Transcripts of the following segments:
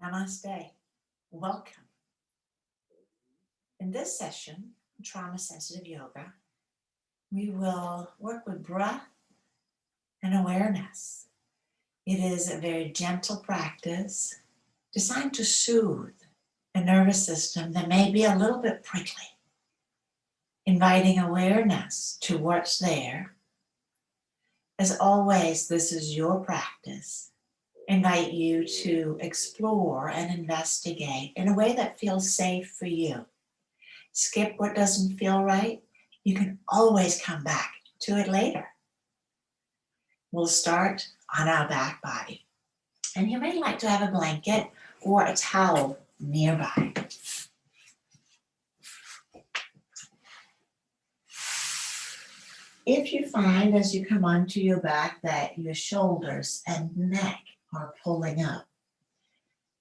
Namaste. Welcome. In this session, Trauma Sensitive Yoga, we will work with breath and awareness. It is a very gentle practice designed to soothe a nervous system that may be a little bit prickly, inviting awareness to what's there. As always, this is your practice. Invite you to explore and investigate in a way that feels safe for you. Skip what doesn't feel right. You can always come back to it later. We'll start on our back body. And you may like to have a blanket or a towel nearby. If you find as you come onto your back that your shoulders and neck are pulling up,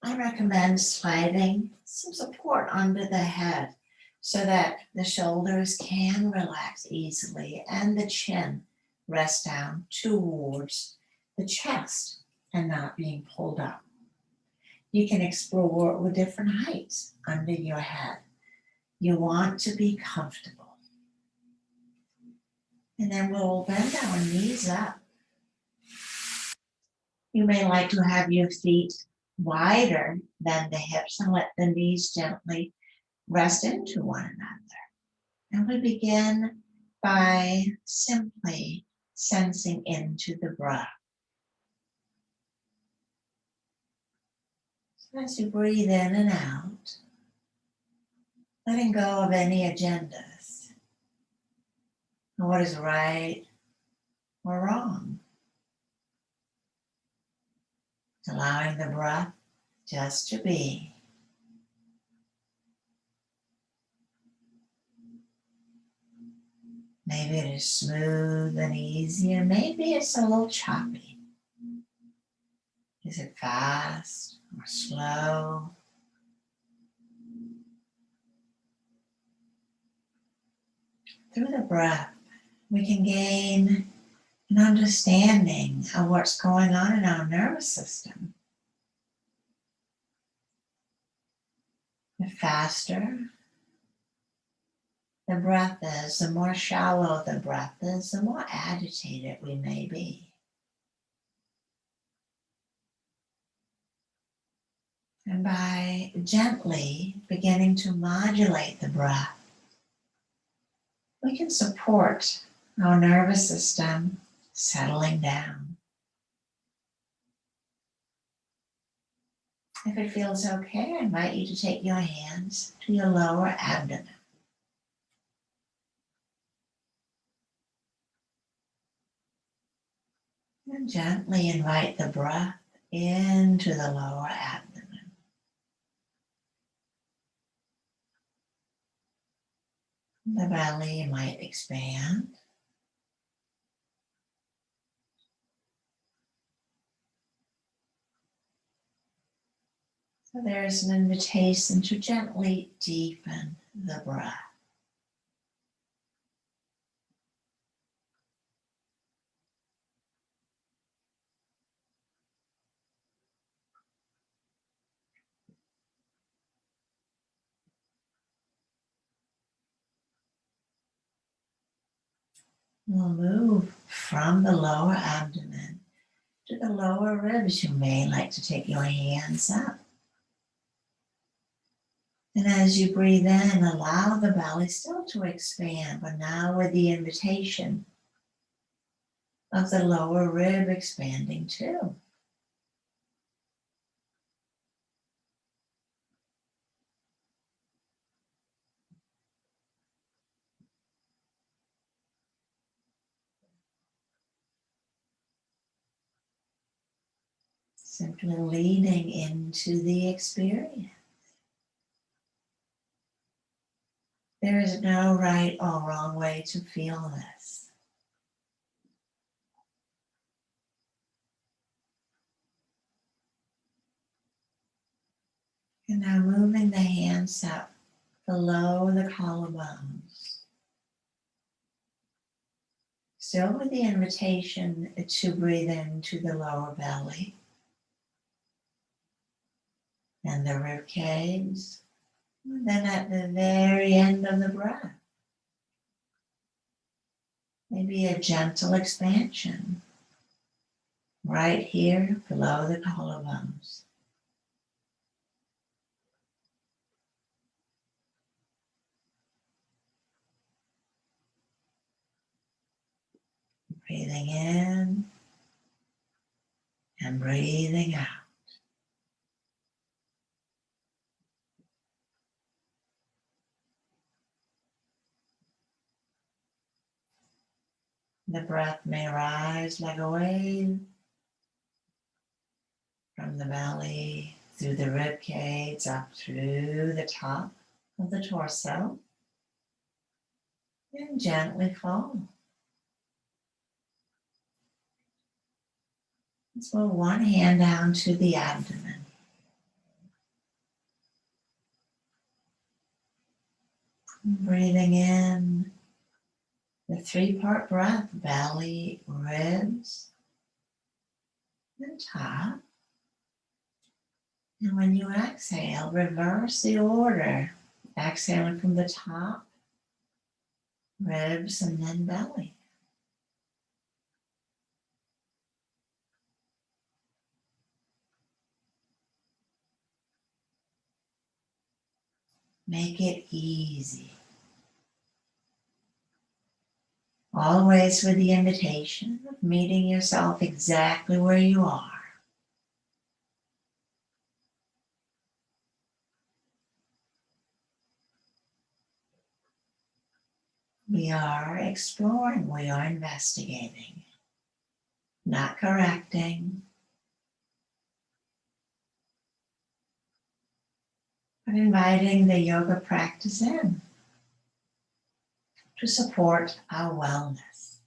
I recommend sliding some support under the head so that the shoulders can relax easily and the chin rest down towards the chest and not being pulled up. You can explore with different heights under your head. You want to be comfortable. And then we'll bend our knees up. You may like to have your feet wider than the hips and let the knees gently rest into one another. And we begin by simply sensing into the breath. So as you breathe in and out, letting go of any agendas, what is right or wrong. Allowing the breath just to be. Maybe it is smooth and easy, and maybe it's a little choppy. Is it fast or slow? Through the breath, we can gain an understanding of what's going on in our nervous system. The faster the breath is, the more shallow the breath is, the more agitated we may be. And by gently beginning to modulate the breath, we can support our nervous system settling down. If it feels okay, I invite you to take your hands to your lower abdomen. And gently invite the breath into the lower abdomen. The belly might expand. So there's an invitation to gently deepen the breath. We'll move from the lower abdomen to the lower ribs. You may like to take your hands up. And as you breathe in, allow the belly still to expand, but now with the invitation of the lower rib expanding too. Simply leading into the experience. There is no right or wrong way to feel this. And now moving the hands up below the collarbones. Still with the invitation to breathe into the lower belly. and the rib cage. And then at the very end of the breath, maybe a gentle expansion right here below the collarbones. Breathing in and breathing out. The breath may rise like a wave from the belly, through the rib cage, up through the top of the torso, and gently fall. Let's move one hand down to the abdomen. Breathing in the three-part breath, belly, ribs, and top. And when you exhale, reverse the order. Exhaling from the top, ribs, and then belly. Make it easy. Always with the invitation of meeting yourself exactly where you are. We are exploring, we are investigating, not correcting, but inviting the yoga practice in to support our wellness.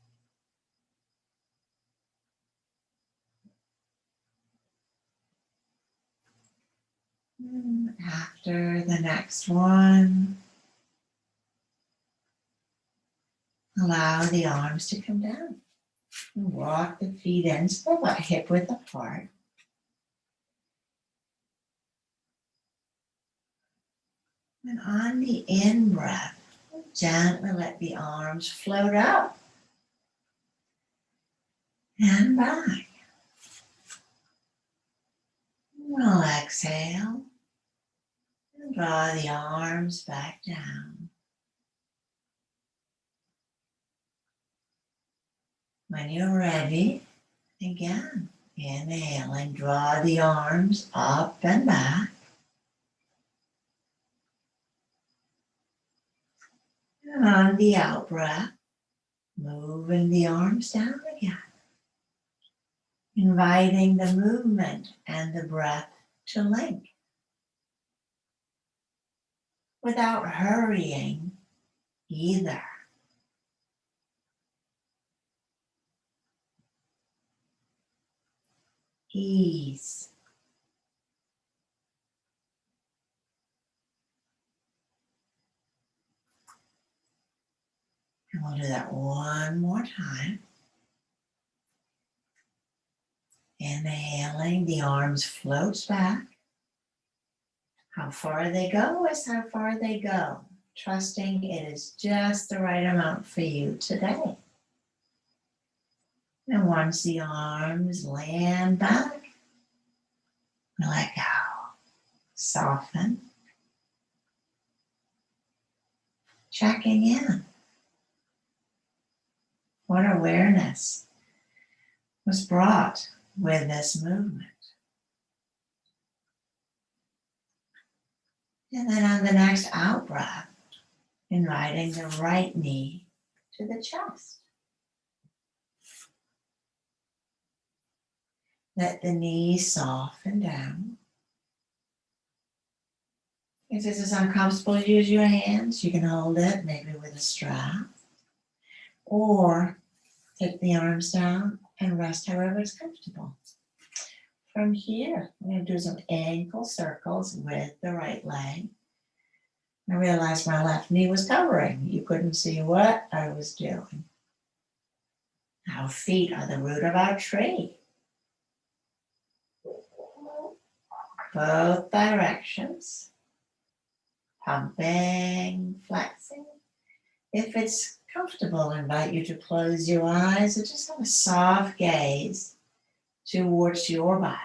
After the next one, allow the arms to come down. And walk the feet in, so about hip width apart. And on the in-breath, gently let the arms float up and back. We'll exhale and draw the arms back down. When you're ready, again, inhale and draw the arms up and back. And on the out breath, moving the arms down again. Inviting the movement and the breath to link. Without hurrying either. Ease. And we'll do that one more time. Inhaling, the arms float back. How far they go is how far they go. Trusting it is just the right amount for you today. And once the arms land back, let go. Soften. Checking in. What awareness was brought with this movement? And then on the next out breath, inviting the right knee to the chest. Let the knee soften down. If this is uncomfortable, use your hands. You can hold it maybe with a strap. Or take the arms down and rest however is comfortable. From here, I'm going to do some ankle circles with the right leg. I realized my left knee was covering. You couldn't see what I was doing. Our feet are the root of our tree. both directions, pumping, flexing. If it's comfortable, I invite you to close your eyes and just have a soft gaze towards your body.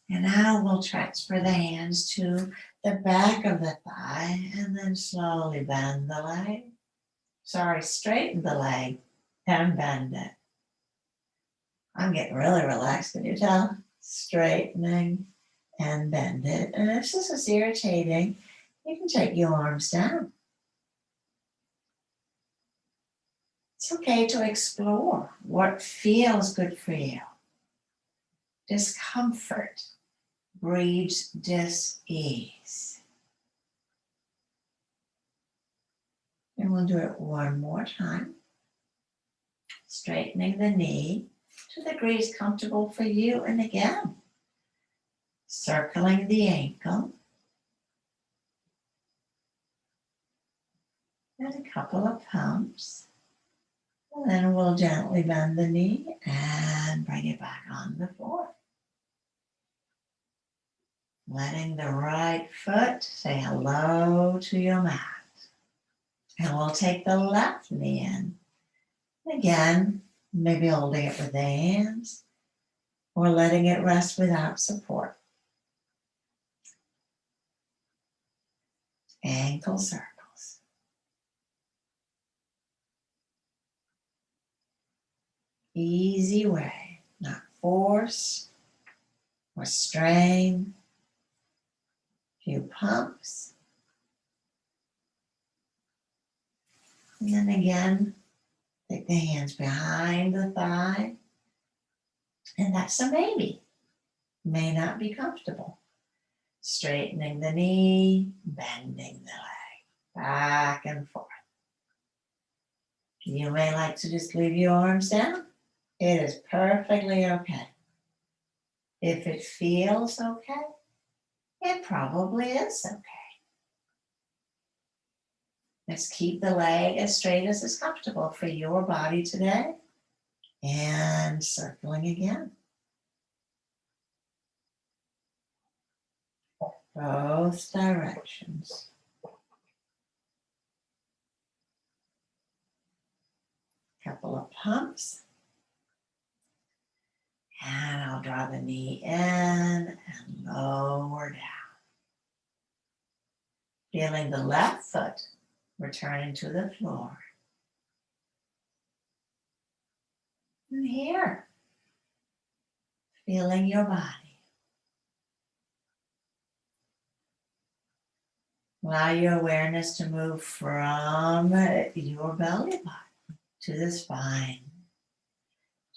And now we'll transfer the hands to the back of the thigh and then slowly bend the leg. Straighten the leg and bend it. I'm getting really relaxed, can you tell? Straightening and bend it. And if this is irritating, you can take your arms down. It's okay to explore what feels good for you. Discomfort breeds dis-ease. And we'll do it one more time. Straightening the knee to the degrees comfortable for you. And again, circling the ankle. And a couple of pumps. And then we'll gently bend the knee and bring it back on the floor. Letting the right foot say hello to your mat. And we'll take the left knee in. Again, maybe holding it with the hands or letting it rest without support. Ankle circles. Easy way, not force or strain. Few pumps. And then again, take the hands behind the thigh. And that's a maybe. May not be comfortable. Straightening the knee, bending the leg, back and forth. You may like to just leave your arms down. It is perfectly okay. If it feels okay, it probably is okay. Let's keep the leg as straight as is comfortable for your body today. And circling again. Both directions. Couple of pumps. And I'll draw the knee in and lower down. Feeling the left foot returning to the floor. And here, feeling your body. Allow your awareness to move from your belly button to the spine.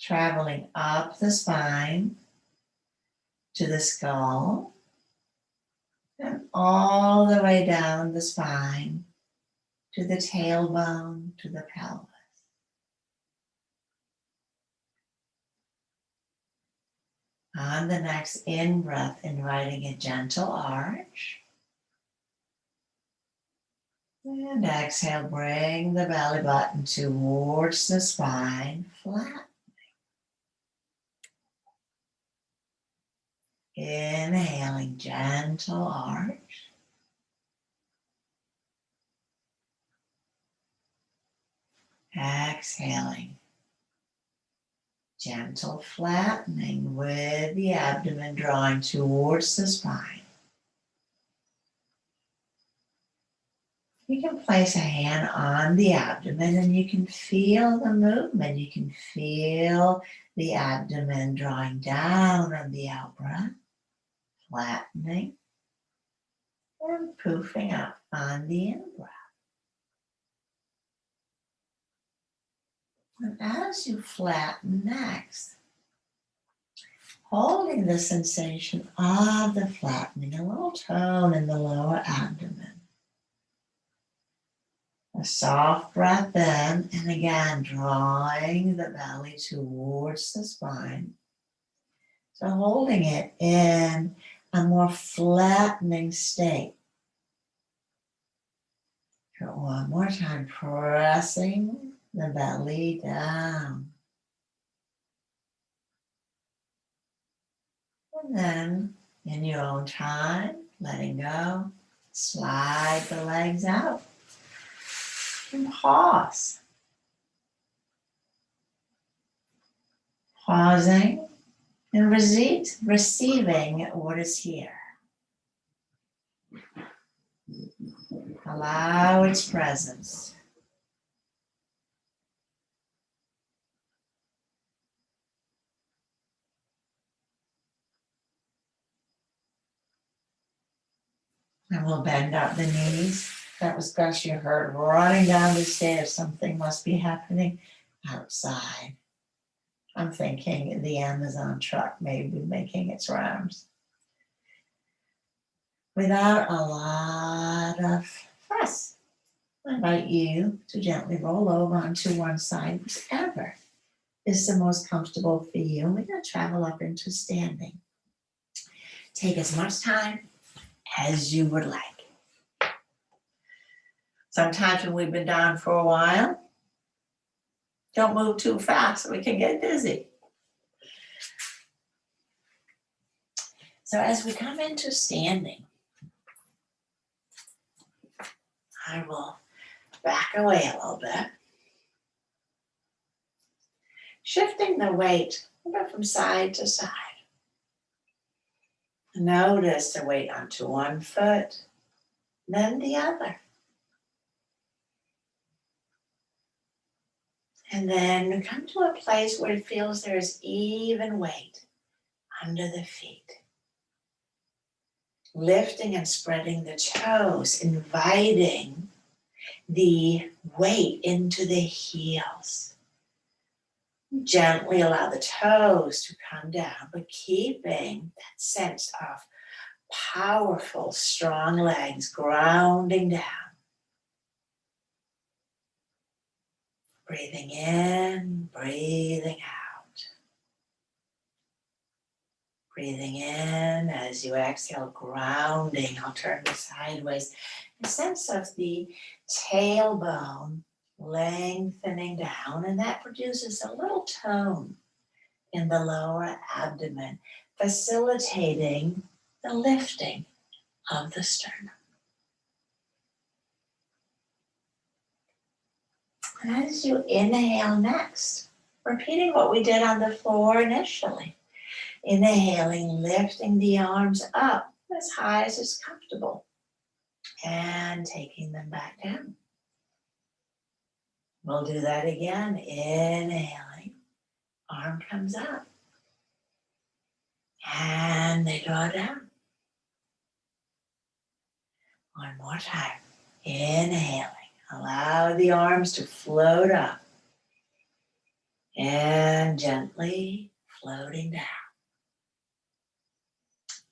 Traveling up the spine to the skull and all the way down the spine to the tailbone, to the pelvis. On the next in-breath, inviting a gentle arch. And exhale, bring the belly button towards the spine, flat. Inhaling, gentle arch. Exhaling, gentle flattening with the abdomen drawing towards the spine. You can place a hand on the abdomen and you can feel the movement. You can feel the abdomen drawing down on the out-breath, flattening, and poofing up on the in-breath. And as you flatten next, holding the sensation of the flattening, a little tone in the lower abdomen. A soft breath in, and again, drawing the belly towards the spine. So holding it in a more flattening state. So one more time, pressing the belly down. And then, in your own time, letting go, slide the legs out and pause. Pausing and receiving what is here. Allow its presence. And we'll bend up the knees. That was Gus you heard running down the stairs. Something must be happening outside. I'm thinking the Amazon truck may be making its rounds. Without a lot of fuss, I invite you to gently roll over onto one side, whichever is the most comfortable for you. We're going to travel up into standing. Take as much time as you would like. Sometimes when we've been down for a while, don't move too fast so we can get dizzy. So as we come into standing, I will back away a little bit, shifting the weight from side to side. Notice the weight onto one foot, then the other. And then come to a place where it feels there's even weight under the feet. Lifting and spreading the toes, inviting the weight into the heels. Gently allow the toes to come down, but keeping that sense of powerful, strong legs grounding down. Breathing in, breathing out. Breathing in as you exhale, grounding. I'll turn this sideways. A sense of the tailbone lengthening down, and that produces a little tone in the lower abdomen, facilitating the lifting of the sternum. As you inhale next, repeating what we did on the floor initially. Inhaling, lifting the arms up as high as is comfortable and taking them back down. We'll do that again. Inhaling, arm comes up and they go down. One more time. Inhaling, allow the arms to float up and gently floating down.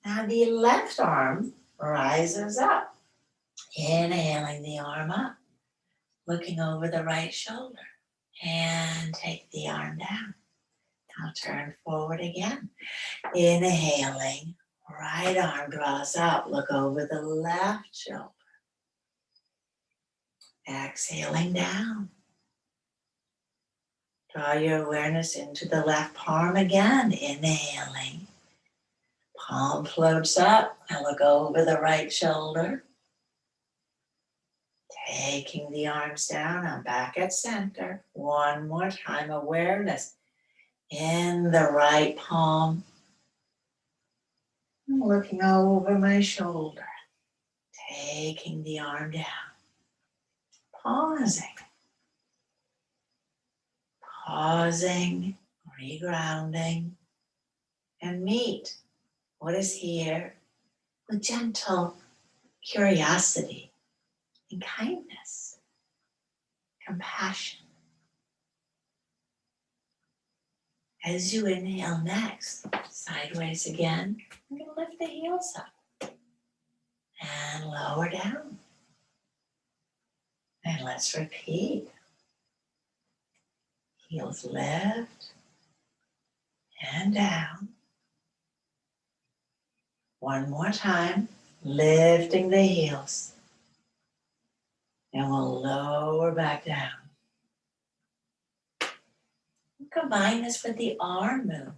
Now the left arm rises up. Inhaling the arm up, looking over the right shoulder, and take the arm down. I'll turn forward again. Inhaling, right arm draws up, look over the left shoulder. Exhaling down. Draw your awareness into the left palm again. Inhaling. Palm floats up. I look over the right shoulder. Taking the arms down. I'm back at center. One more time. Awareness in the right palm. I'm looking over my shoulder. Taking the arm down. Pausing. Pausing, regrounding, and meet what is here with gentle curiosity and kindness, compassion. As you inhale next, sideways again, I'm going to lift the heels up and lower down. And let's repeat. Heels lift and down. One more time, lifting the heels. And we'll lower back down. Combine this with the arm movement.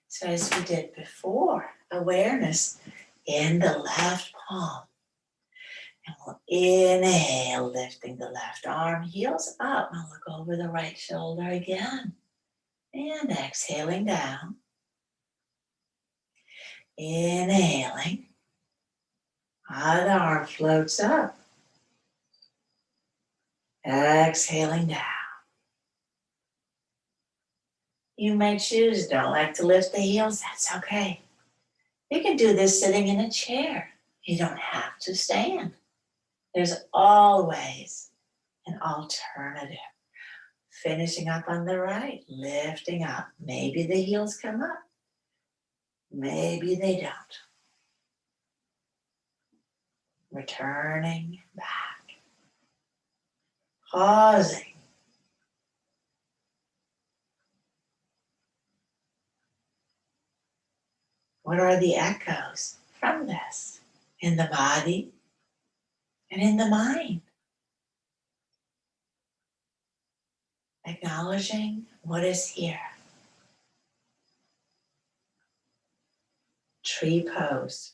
So as we did before, awareness in the left palm. And we'll inhale, lifting the left arm, heels up. And look over the right shoulder again. And exhaling down. Inhaling. Other arm floats up. Exhaling down. You may choose, don't like to lift the heels, that's okay. You can do this sitting in a chair. You don't have to stand. There's always an alternative. Finishing up on the right, lifting up. Maybe the heels come up. Maybe they don't. Returning back. Pausing. What are the echoes from this in the body and in the mind? Acknowledging what is here. Tree pose.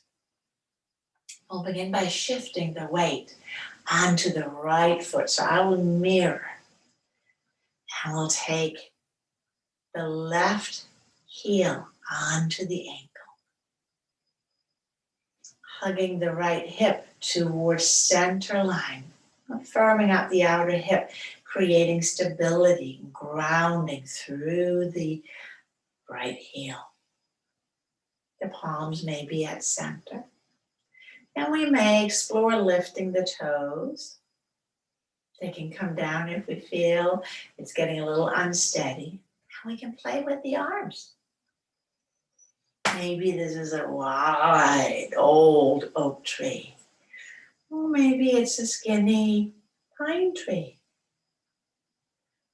We'll begin by shifting the weight onto the right foot. So I will mirror. And we'll take the left heel onto the ankle. Hugging the right hip towards center line. Firming up the outer hip, creating stability, grounding through the right heel. The palms may be at center. And we may explore lifting the toes. They can come down if we feel it's getting a little unsteady. And we can play with the arms. Maybe this is a wide, old oak tree. Or maybe it's a skinny pine tree.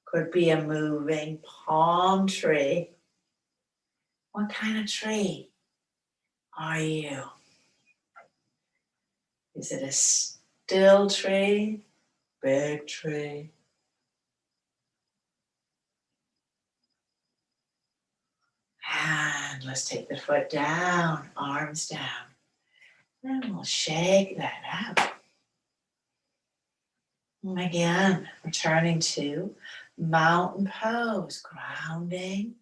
Could be a moving palm tree. What kind of tree are you? Is it a still tree? Big tree? And let's take the foot down, arms down. And we'll shake that out. And again, returning to mountain pose, grounding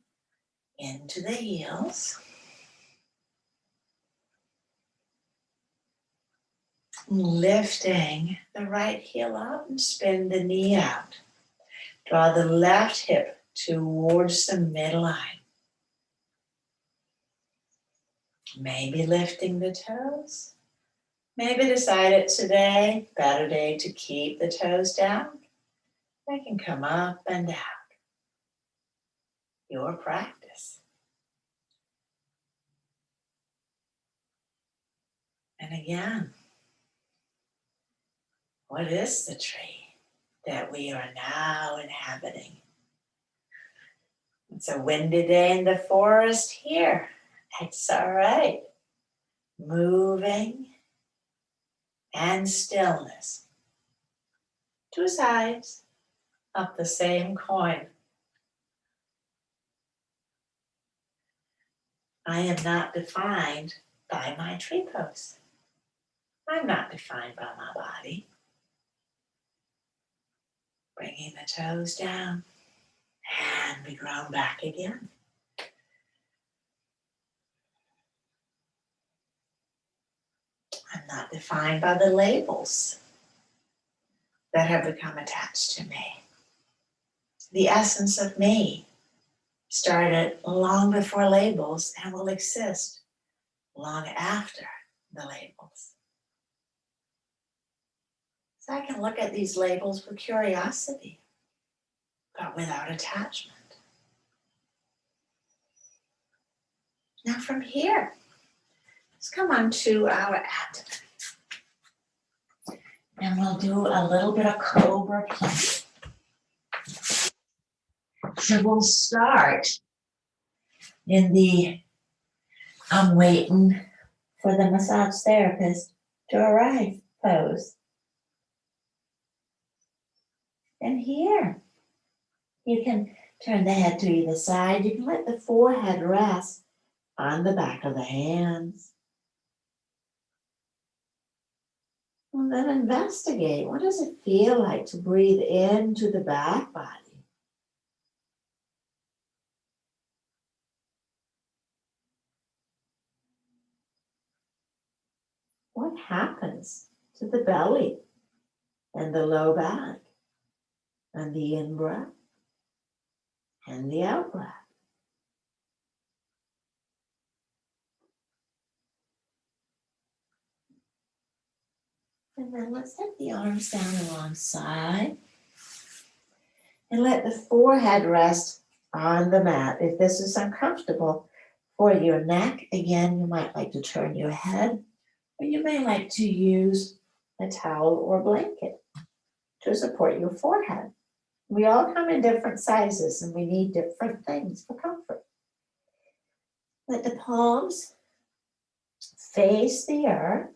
into the heels. Lifting the right heel up and spin the knee out. Draw the left hip towards the midline. Maybe lifting the toes. Maybe decided today, better day to keep the toes down. They can come up and out. Your practice. And again, what is the tree that we are now inhabiting? It's a windy day in the forest here. It's all right. Moving and stillness. Two sides of the same coin. I am not defined by my tree pose. I'm not defined by my body. Bringing the toes down and we ground back again. I'm not defined by the labels that have become attached to me. The essence of me started long before labels and will exist long after the labels. So I can look at these labels with curiosity, but without attachment. Now from here, let's come on to our abdomen. And we'll do a little bit of cobra plank. So we'll start in the I'm waiting for the massage therapist to arrive pose. And here, you can turn the head to either side. You can let the forehead rest on the back of the hands. And then investigate, what does it feel like to breathe into the back body? What happens to the belly and the low back and the in-breath and the out-breath? And then let's take the arms down alongside and let the forehead rest on the mat. If this is uncomfortable for your neck, again, you might like to turn your head, or you may like to use a towel or blanket to support your forehead. We all come in different sizes and we need different things for comfort. Let the palms face the earth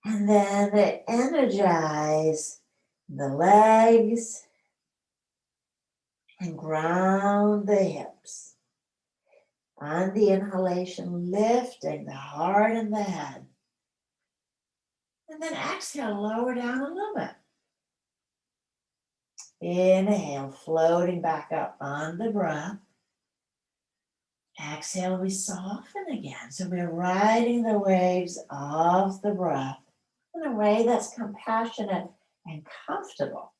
and then energize the legs and ground the hips. On the inhalation, lifting the heart and the head. And then exhale, lower down a little bit. Inhale, floating back up on the breath. Exhale, we soften again. So we're riding the waves of the breath in a way that's compassionate and comfortable.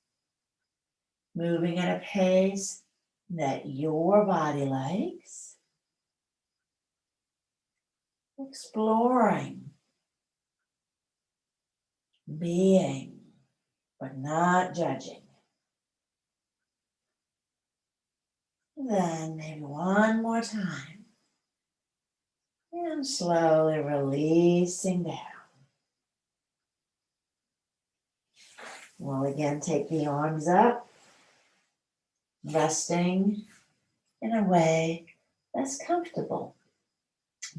Moving at a pace that your body likes. Exploring. Being, but not judging. Then maybe one more time. And slowly releasing down. We'll again take the arms up, resting in a way that's comfortable.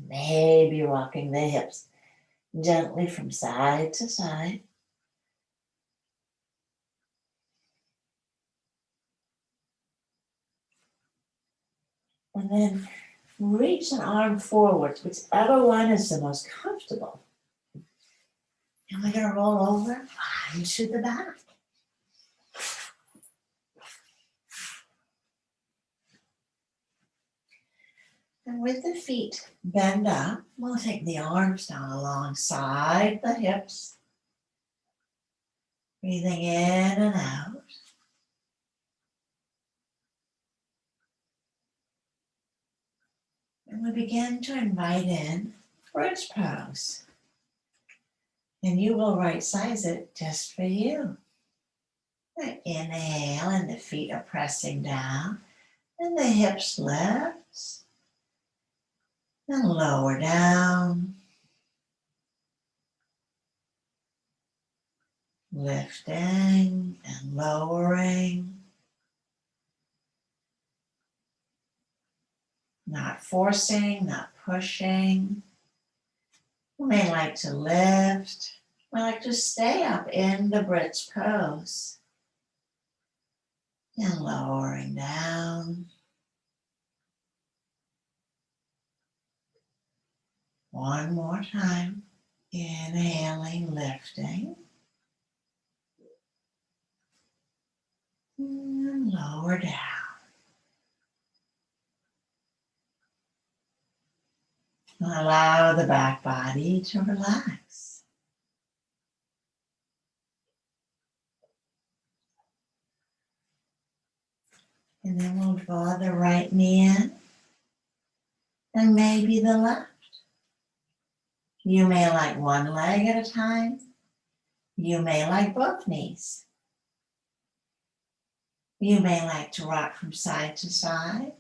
Maybe rocking the hips gently from side to side. And then reach an arm forwards, whichever one is the most comfortable. And we're going to roll over onto the back. And with the feet bend up, we'll take the arms down alongside the hips. Breathing in and out. And we begin to invite in bridge pose. And you will right size it just for you. Inhale, and the feet are pressing down. And the hips lift. And lower down. Lifting and lowering. Not forcing, not pushing. You may like to lift. You may like to stay up in the bridge pose. And lowering down. One more time. Inhaling, lifting. And lower down. Allow the back body to relax. And then we'll draw the right knee in and maybe the left. You may like one leg at a time. You may like both knees. You may like to rock from side to side.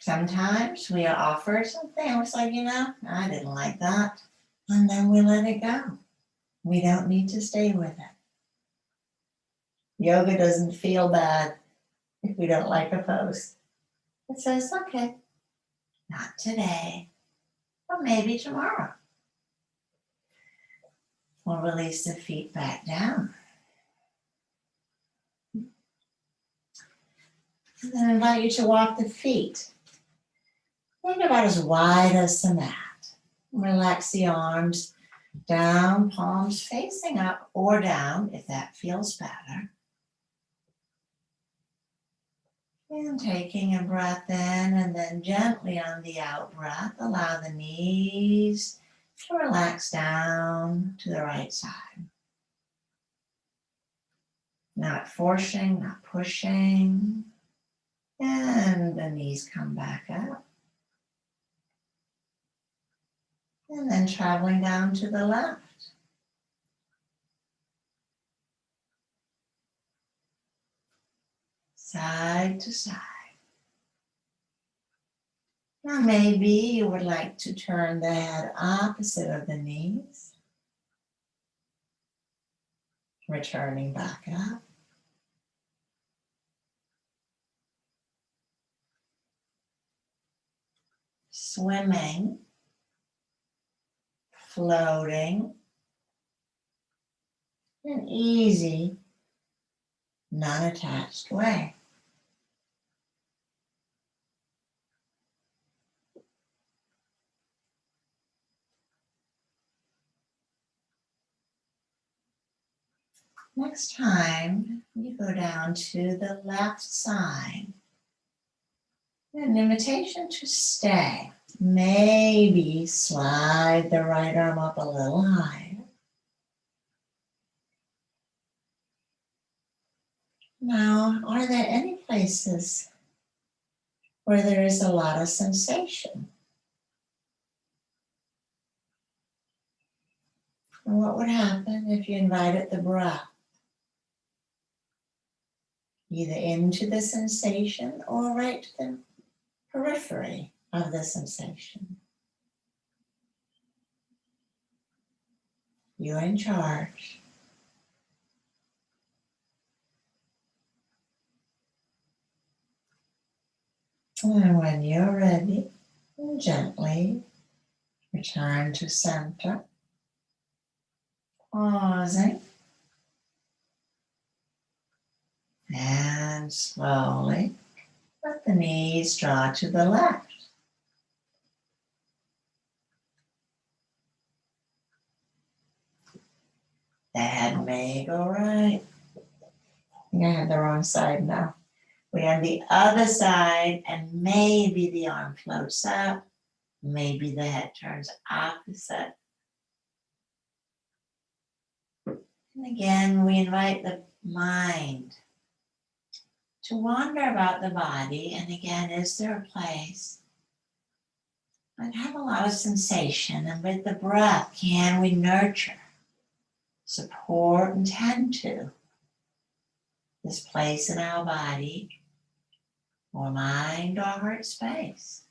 Sometimes we are offered something and it's like, I didn't like that. And then we let it go. We don't need to stay with it. Yoga doesn't feel bad if we don't like a pose. It says, okay, not today, or maybe tomorrow. We'll release the feet back down. And then I invite you to walk the feet maybe about as wide as the mat. Relax the arms down, palms facing up or down if that feels better. And taking a breath in, and then gently on the out breath, allow the knees to relax down to the right side. Not forcing, not pushing. And the knees come back up. And then traveling down to the left. Side to side. Now maybe you would like to turn the head opposite of the knees. Returning back up. Swimming, floating, in an easy, non-attached way. Next time, you go down to the left side. An invitation to stay. Maybe slide the right arm up a little higher. Now, are there any places where there is a lot of sensation? And what would happen if you invited the breath either into the sensation or right to the periphery of the sensation? You're in charge. And when you're ready, gently return to center. Pausing. And slowly let the knees draw to the left. The head may go right. I think I have the wrong side now. We're on the other side, and maybe the arm floats up. Maybe the head turns opposite. And again, we invite the mind to wander about the body. And again, is there a place that have a lot of sensation? And with the breath, can we nurture, support, and tend to this place in our body, or mind, or heart space?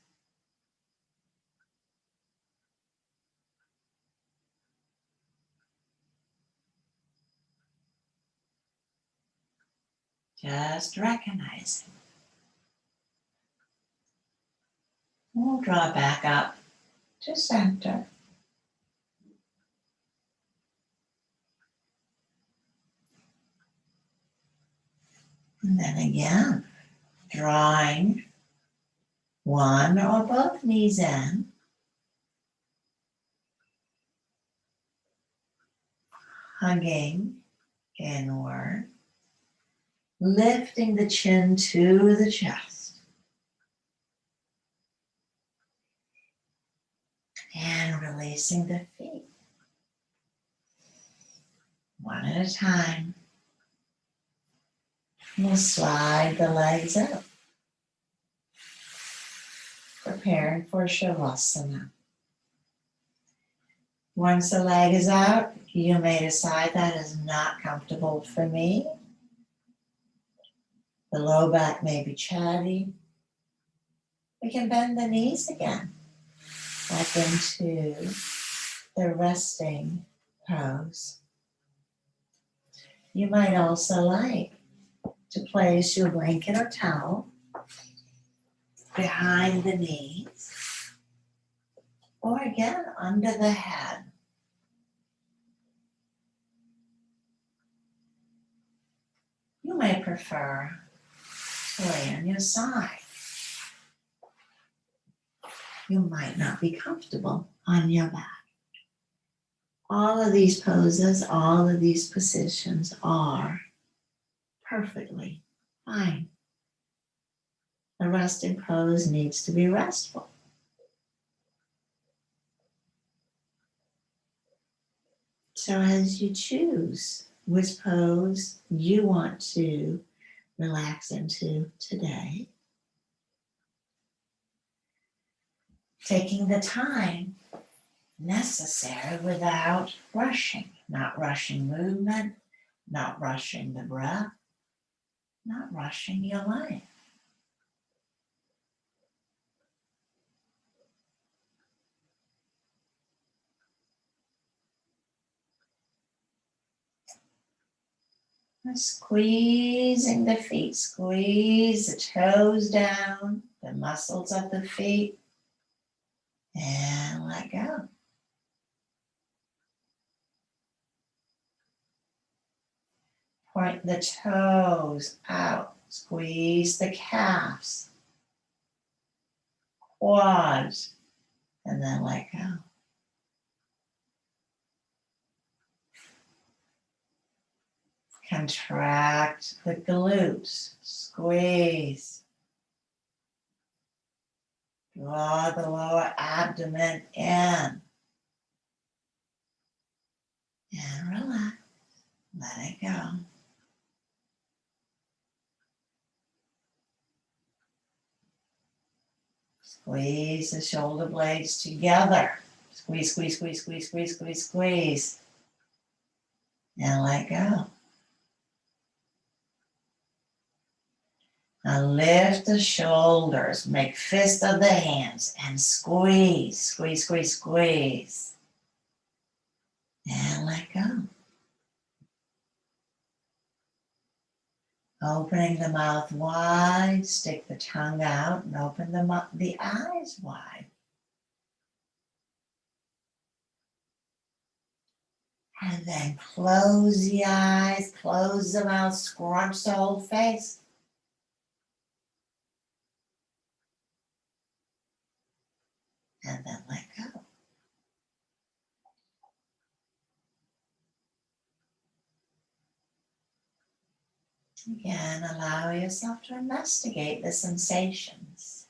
Just recognizing. We'll draw back up to center. And then again, drawing one or both knees in. Hugging inward. Lifting the chin to the chest. And releasing the feet. One at a time. We'll slide the legs out. Preparing for Shavasana. Once the leg is out, you may decide that is not comfortable for me. The low back may be chatty. We can bend the knees again, back into the resting pose. You might also like to place your blanket or towel behind the knees, or again under the head. You may prefer lay on your side. You might not be comfortable on your back. All of these poses, all of these positions are perfectly fine. The resting pose needs to be restful. So as you choose which pose you want to relax into today, taking the time necessary without rushing, not rushing movement, not rushing the breath, not rushing your life. Squeezing the feet, squeeze the toes down, the muscles of the feet, and let go. Point the toes out, squeeze the calves, quads, and then let go. Contract the glutes, squeeze. Draw the lower abdomen in. And relax, let it go. Squeeze the shoulder blades together. Squeeze, squeeze, squeeze, squeeze, squeeze, squeeze, squeeze. And let go. Now lift the shoulders, make fist of the hands, and squeeze, squeeze, squeeze, squeeze. And let go. Opening the mouth wide, stick the tongue out, and open the eyes wide. And then close the eyes, close the mouth, scrunch the whole face. And then let go. Again, allow yourself to investigate the sensations,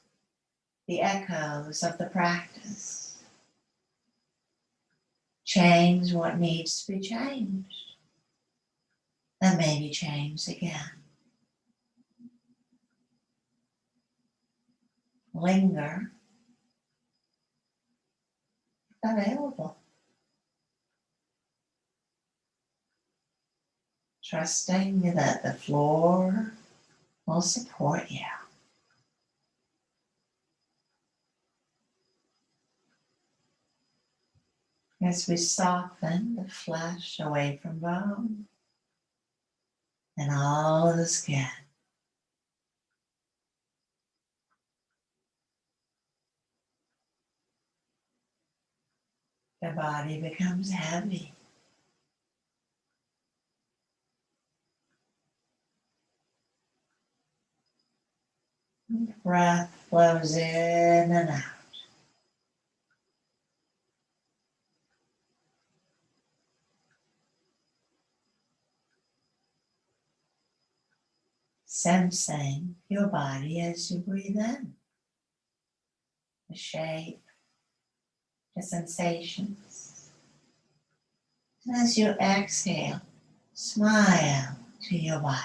the echoes of the practice. Change what needs to be changed, and maybe change again. Linger, available. Trusting that the floor will support you. As we soften the flesh away from bone and all of the skin. The body becomes heavy. And the breath flows in and out. Sensing your body as you breathe in. The shape, the sensations. And as you exhale, smile to your body.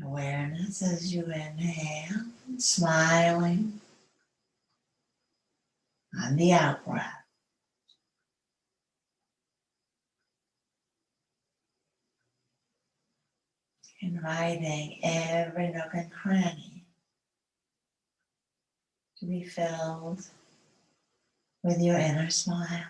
Awareness as you inhale, and smiling on the out breath. Inviting every nook and cranny to be filled with your inner smile.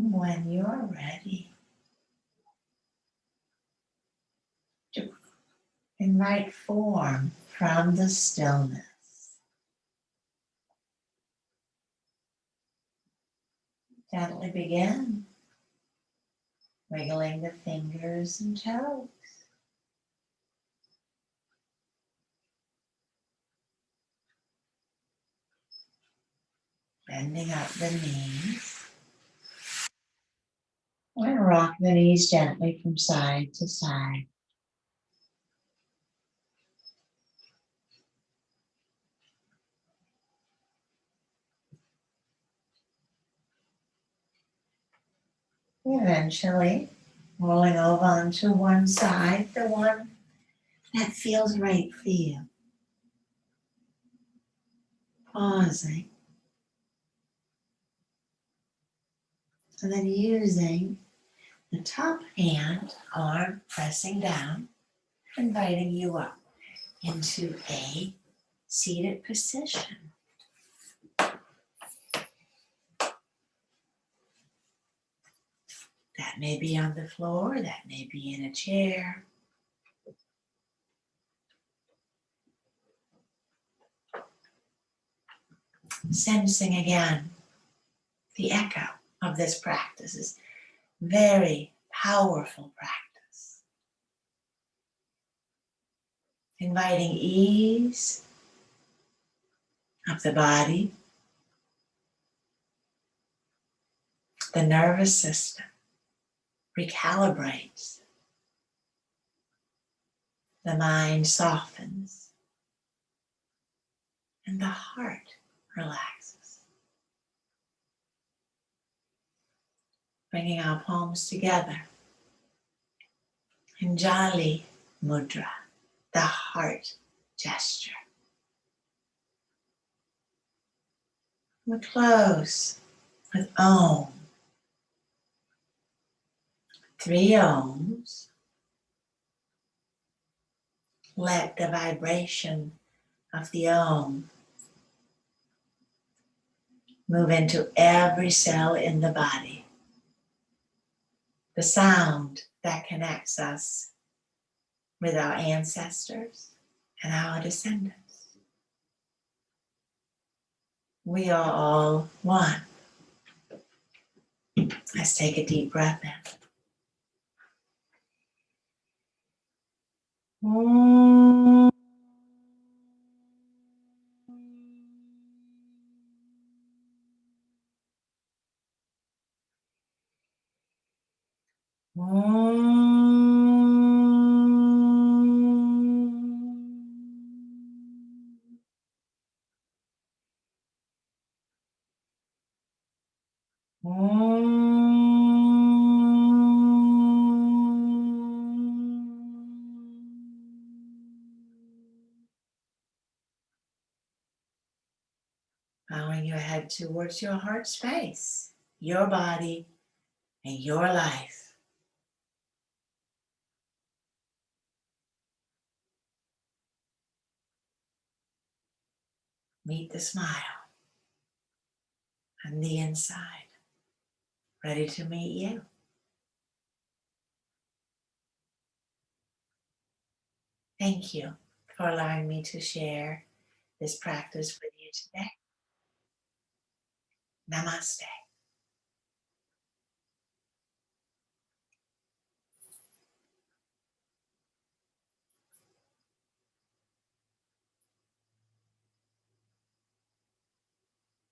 When you're ready, to invite form from the stillness. Gently begin wiggling the fingers and toes. Bending up the knees. And rock the knees gently from side to side. Eventually, rolling over onto one side, the one that feels right for you. Pausing. And then using the top hand, arm pressing down, inviting you up into a seated position. That may be on the floor, that may be in a chair. Sensing again the echo of this practice is very powerful practice. Inviting ease of the body, the nervous system recalibrates, the mind softens, and the heart relaxes. Bringing our palms together in Jali Mudra, the heart gesture. We close with Om. 3 Oms. Let the vibration of the Om move into every cell in the body. The sound that connects us with our ancestors and our descendants. We are all one. Let's take a deep breath in. Bowing your head towards your heart space, your body, and your life. Meet the smile on the inside, ready to meet you. Thank you for allowing me to share this practice with you today. Namaste.